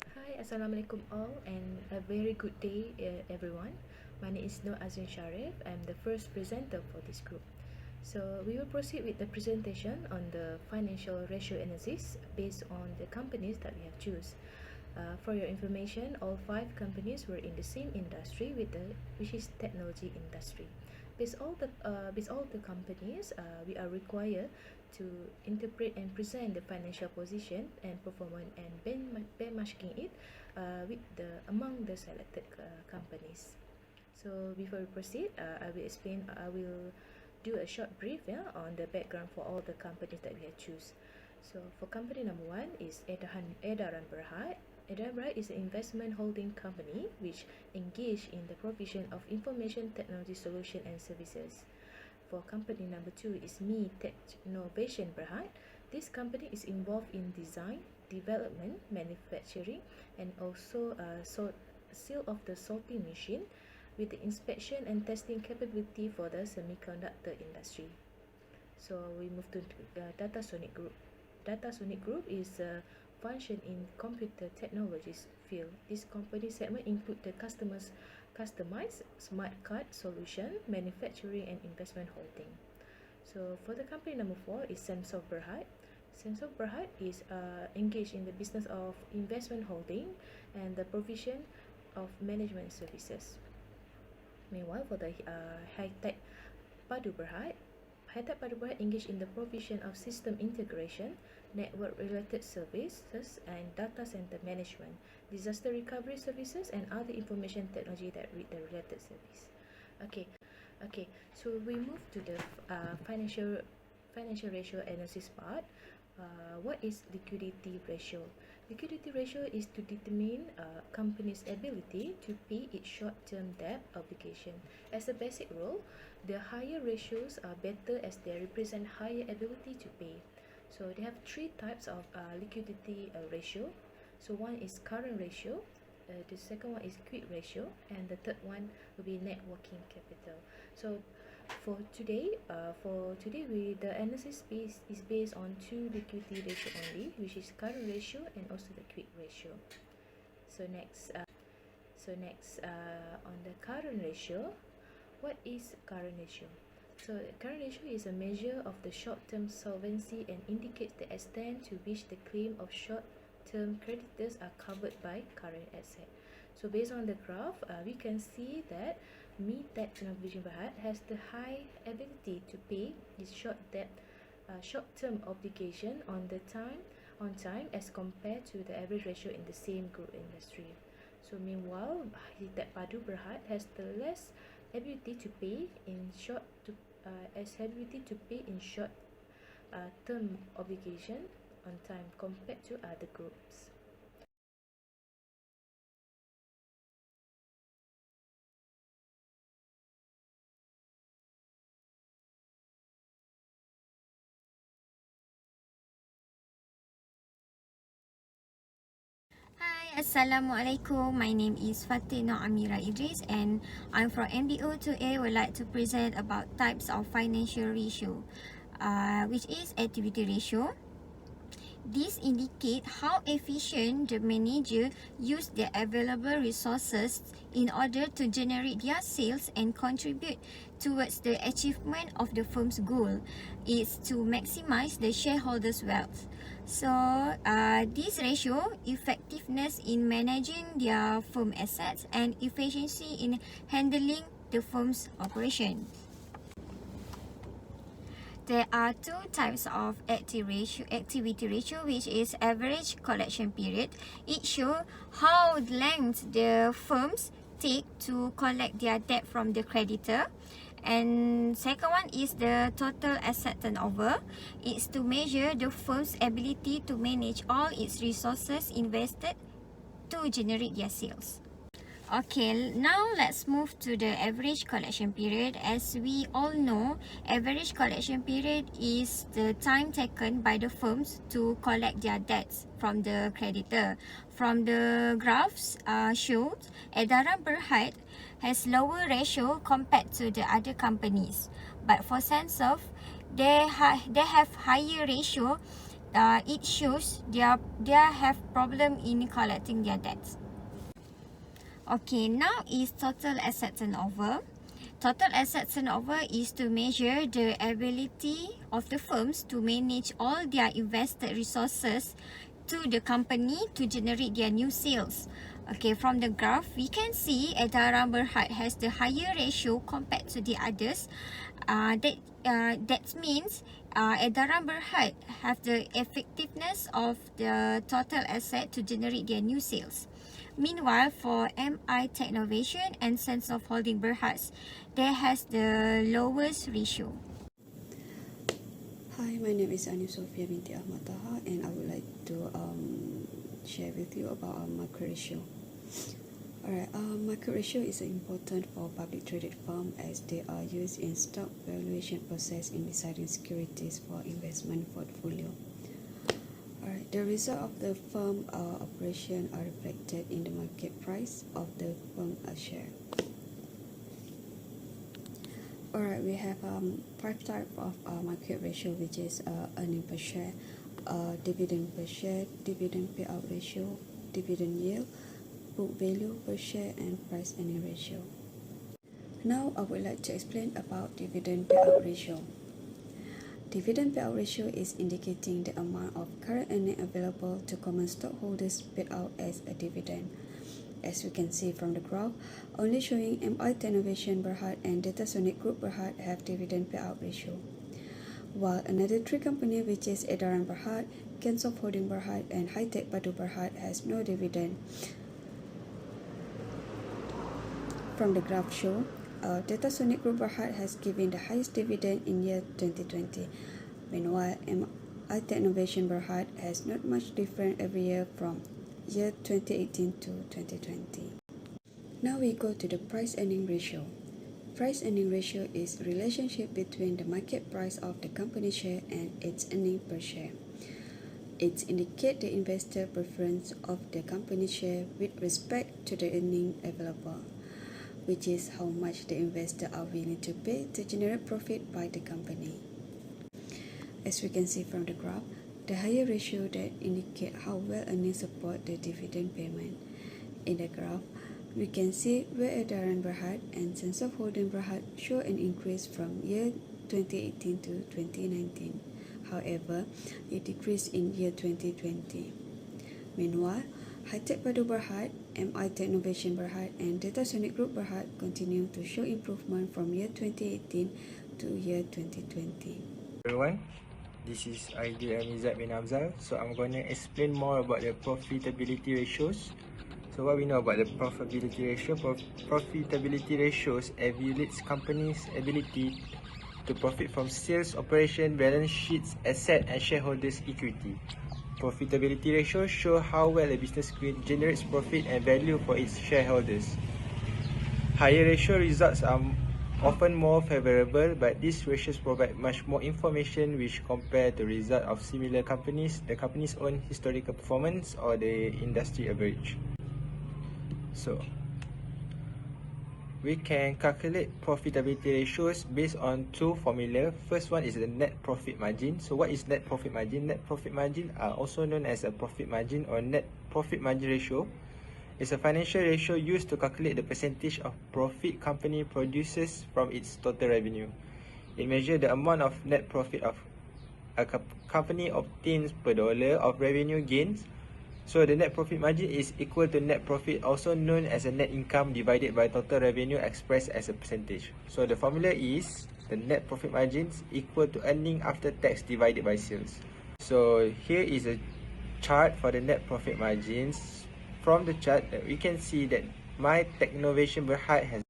Hi, Assalamualaikum all, and a very good day, everyone. My name is Nur Azrin Sharif. I'm the first presenter for this group. So we will proceed with the presentation on the financial ratio analysis based on the companies that we have choose. For your information, all five companies were in the same industry which is technology industry. With all the companies, we are required to interpret and present the financial position and performance and benchmarking it with the among the selected companies. So before we proceed, I will do a short brief on the background for all the companies that we have choose. So for company number one is Edaran Berhad. Edaran Berhad is an investment holding company which engage in the provision of information technology solution and services. For company number two is Me Technovation Berhad. This company is involved in design, development, manufacturing, and also sale of the sorting machine with the inspection and testing capability for the semiconductor industry. So we move to Datasonic Group. Datasonic Group is a function in computer technologies field. This company segment include the customized smart card solution, manufacturing and investment holding. So for the company number four is Samsung Berhad. Samsung Berhad is engaged in the business of investment holding and the provision of management services. Meanwhile, for the High-Tech Padu Berhad, High-Tech Padu Berhad engaged in the provision of system integration, network-related services, and data center management, disaster recovery services, and other information technology that read the related service. Okay. So we move to the financial ratio analysis part. What is liquidity ratio? Liquidity ratio is to determine a company's ability to pay its short-term debt obligation. As a basic rule, the higher ratios are better as they represent higher ability to pay. So they have three types of liquidity ratio. So one is current ratio, the second one is quick ratio, and the third one will be net working capital. So for today, the analysis is based on two liquidity ratio only, which is current ratio and also the quick ratio. So next, on the current ratio, what is current ratio? So current ratio is a measure of the short-term solvency and indicates the extent to which the claim of short-term creditors are covered by current asset. So based on the graph, we can see that Me Technovation Berhad has the high ability to pay its short-term obligation on time as compared to the average ratio in the same group industry. So meanwhile, High-Tech Padu Berhad has the less ability to pay in short term obligation on time compared to other groups. Hi, Assalamualaikum. My name is Fatina Amira Idris and I'm from MBO 2A. Would like to present about types of financial ratio, which is activity ratio. This indicate how efficient the manager use their available resources in order to generate their sales and contribute towards the achievement of the firm's goal. Is to maximize the shareholders' wealth. So, this ratio, effectiveness in managing their firm assets and efficiency in handling the firm's operations. There are two types of activity ratio, which is average collection period. It shows how length the firms take to collect their debt from the creditor. And second one is the total asset turnover. It's to measure the firm's ability to manage all its resources invested to generate their sales. Okay, now let's move to the average collection period. As we all know, average collection period is the time taken by the firms to collect their debts from the creditor. From the graphs shows, Edaran Berhad has lower ratio compared to the other companies. But for Sensoft, they have higher ratio it shows they have problem in collecting their debts. Okay, now is total asset turnover. Total asset turnover is to measure the ability of the firms to manage all their invested resources to the company to generate their new sales. Okay, from the graph, we can see Edaran Berhad has the higher ratio compared to the others. That means Edaran Berhad have the effectiveness of the total asset to generate their new sales. Meanwhile, for MI Technovation and Sense of Holding Berhad, they has the lowest ratio. Hi, my name is Anu Sofia binti Ahmad Taha, and I would like to share with you about our market ratio. Alright, market ratio is important for public traded firm as they are used in stock valuation process in deciding securities for investment portfolio. Alright, the result of the firm operation are reflected in the market price of the firm share. Alright, we have 5 types of market ratio, which is earning per share, dividend per share, dividend payout ratio, dividend yield, book value per share, and price earning ratio. Now I would like to explain about dividend payout ratio. Dividend payout ratio is indicating the amount of current earning available to common stockholders paid out as a dividend. As we can see from the graph, only showing MI Technovation Berhad and Datasonic Group Berhad have dividend payout ratio, while another 3 company, which is Edaran Berhad, Sense of Holding Berhad, and High-Tech Padu Berhad, has no dividend. From the graph show, Datasonic Group Berhad has given the highest dividend in year 2020. Meanwhile, MI Technovation Berhad has not much different every year from year 2018 to 2020. Now we go to the price earning ratio. Price earning ratio is relationship between the market price of the company share and its earning per share. It indicates the investor preference of the company share with respect to the earning available, which is how much the investor are willing to pay to generate profit by the company. As we can see from the graph, the higher ratio that indicate how well earnings support the dividend payment. In the graph, we can see where Edaran Berhad and Sense of Holding Berhad show an increase from year 2018 to 2019. However, it decreased in year 2020. Meanwhile, High-Tech Padu Berhad, MI Technovation Berhad, and Datasonic Group Berhad continue to show improvement from year 2018 to year 2020. Everyone, this is Aidil Amizad bin Afzal. So I'm going to explain more about the profitability ratios. So what we know about the profitability ratio? Profitability ratios evaluates companies' ability to profit from sales, operation, balance sheets, asset, and shareholders' equity. Profitability ratios show how well a business generates profit and value for its shareholders. Higher ratio results are often more favorable, but these ratios provide much more information which compare the result of similar companies, the company's own historical performance, or the industry average. So we can calculate profitability ratios based on 2 formulas. First one is the net profit margin. So what is net profit margin? Net profit margin are also known as a profit margin or net profit margin ratio. It's a financial ratio used to calculate the percentage of profit company produces from its total revenue. It measures the amount of net profit of a company obtains per dollar of revenue gains. So the net profit margin is equal to net profit, also known as a net income divided by total revenue expressed as a percentage. So the formula is the net profit margins equal to earning after tax divided by sales. So here is a chart for the net profit margins. From the chart, we can see that MI Technovation Berhad has